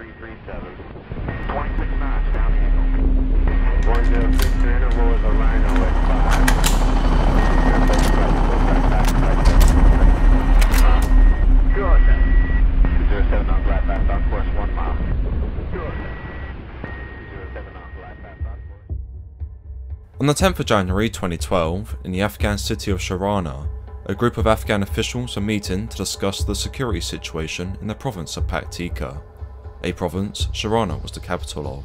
337. 26 knots down the angle. 406 interval with a rhino at 5. Good. 207 on flat path on course 1 mile. Good. 207 on flat path on course. On the 10th of January 2012, in the Afghan city of Sharana, a group of Afghan officials were meeting to discuss the security situation in the province of Paktika, a province Sharana was the capital of.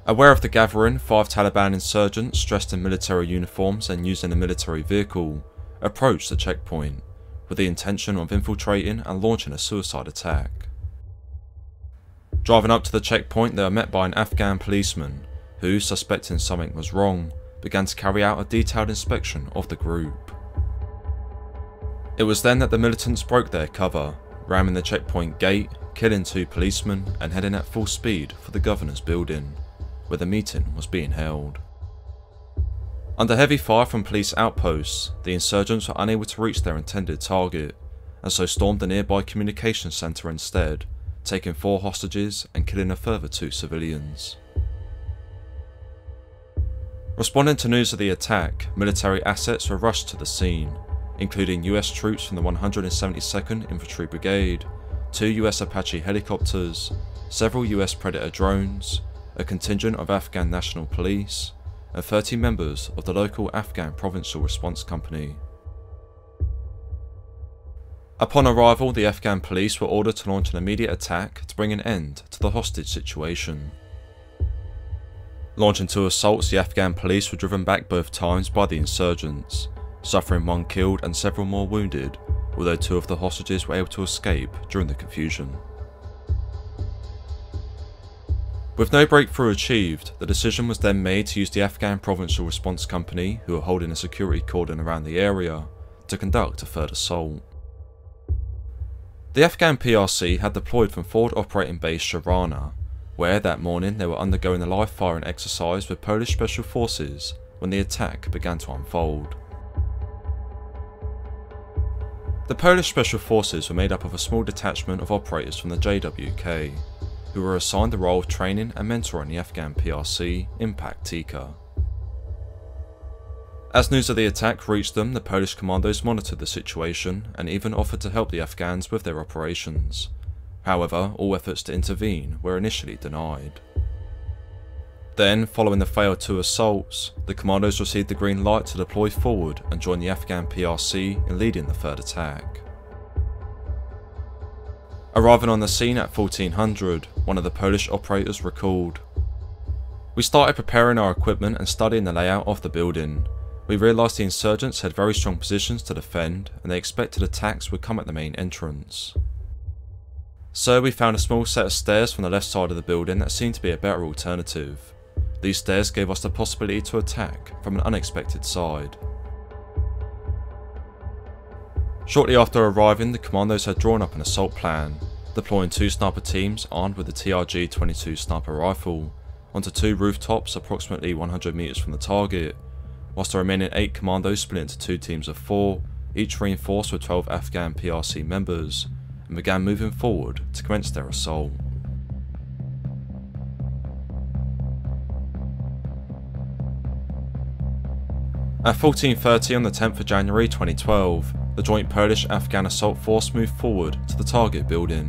Aware of the gathering, 5 Taliban insurgents dressed in military uniforms and using a military vehicle approached the checkpoint with the intention of infiltrating and launching a suicide attack. Driving up to the checkpoint, they were met by an Afghan policeman who, suspecting something was wrong, began to carry out a detailed inspection of the group. It was then that the militants broke their cover, ramming the checkpoint gate, killing 2 policemen and heading at full speed for the governor's building, where the meeting was being held. Under heavy fire from police outposts, the insurgents were unable to reach their intended target, and so stormed the nearby communications centre instead, taking 4 hostages and killing a further 2 civilians. Responding to news of the attack, military assets were rushed to the scene, including US troops from the 172nd Infantry Brigade, 2 US Apache helicopters, several US Predator drones, a contingent of Afghan National Police, and 30 members of the local Afghan Provincial Response Company. Upon arrival, the Afghan police were ordered to launch an immediate attack to bring an end to the hostage situation. Launching 2 assaults, the Afghan police were driven back both times by the insurgents, suffering 1 killed and several more wounded, although 2 of the hostages were able to escape during the confusion. With no breakthrough achieved, the decision was then made to use the Afghan Provincial Response Company, who were holding a security cordon around the area, to conduct a third assault. The Afghan PRC had deployed from Forward Operating Base Sharana, where that morning they were undergoing a live firing exercise with Polish Special Forces when the attack began to unfold. The Polish Special Forces were made up of a small detachment of operators from the J.W.K, who were assigned the role of training and mentoring the Afghan PRC in Paktika. As news of the attack reached them, the Polish commandos monitored the situation and even offered to help the Afghans with their operations. However, all efforts to intervene were initially denied. Then, following the failed 2 assaults, the commandos received the green light to deploy forward and join the Afghan PRC in leading the third attack. Arriving on the scene at 1400, one of the Polish operators recalled, "We started preparing our equipment and studying the layout of the building. We realised the insurgents had very strong positions to defend and they expected attacks would come at the main entrance. So we found a small set of stairs from the left side of the building that seemed to be a better alternative. These stairs gave us the possibility to attack from an unexpected side." Shortly after arriving, the commandos had drawn up an assault plan, deploying 2 sniper teams armed with the TRG-22 sniper rifle onto 2 rooftops approximately 100 metres from the target, whilst the remaining 8 commandos split into 2 teams of 4, each reinforced with 12 Afghan PRC members, and began moving forward to commence their assault. At 14:30 on the 10th of January 2012, the joint Polish-Afghan assault force moved forward to the target building.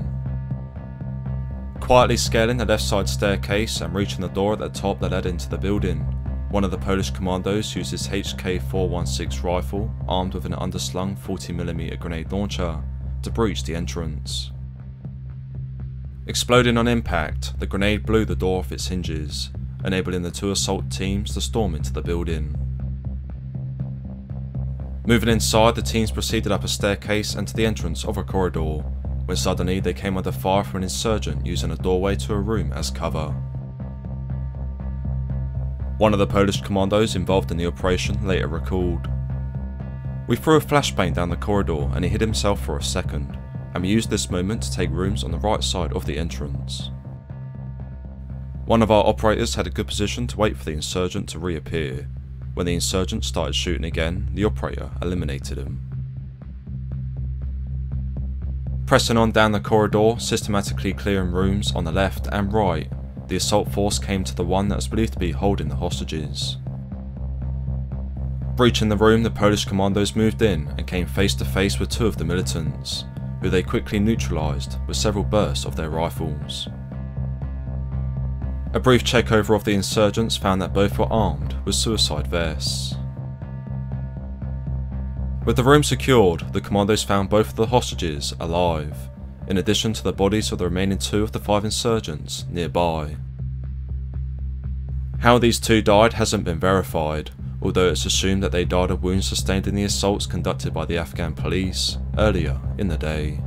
Quietly scaling the left side staircase and reaching the door at the top that led into the building, one of the Polish commandos used his HK-416 rifle, armed with an underslung 40mm grenade launcher, to breach the entrance. Exploding on impact, the grenade blew the door off its hinges, enabling the 2 assault teams to storm into the building. Moving inside, the teams proceeded up a staircase and to the entrance of a corridor, when suddenly they came under fire from an insurgent using a doorway to a room as cover. One of the Polish commandos involved in the operation later recalled, "We threw a flashbang down the corridor and he hid himself for a second, and we used this moment to take rooms on the right side of the entrance. One of our operators had a good position to wait for the insurgent to reappear. When the insurgent started shooting again, the operator eliminated him." Pressing on down the corridor, systematically clearing rooms on the left and right, the assault force came to the one that was believed to be holding the hostages. Breaching the room, the Polish commandos moved in and came face to face with 2 of the militants, who they quickly neutralised with several bursts of their rifles. A brief checkover of the insurgents found that both were armed with suicide vests. With the room secured, the commandos found both of the hostages alive, in addition to the bodies of the remaining 2 of the 5 insurgents nearby. How these 2 died hasn't been verified, although it's assumed that they died of wounds sustained in the assaults conducted by the Afghan police earlier in the day.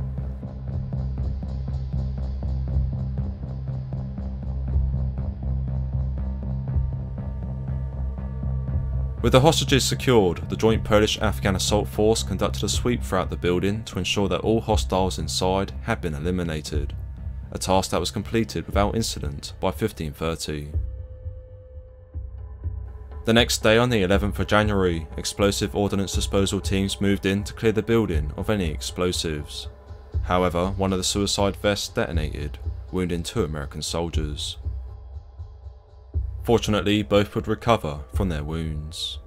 With the hostages secured, the joint Polish-Afghan assault force conducted a sweep throughout the building to ensure that all hostiles inside had been eliminated, a task that was completed without incident by 15:30. The next day, on the 11th of January, explosive ordnance disposal teams moved in to clear the building of any explosives. However, one of the suicide vests detonated, wounding 2 American soldiers. Fortunately, both would recover from their wounds.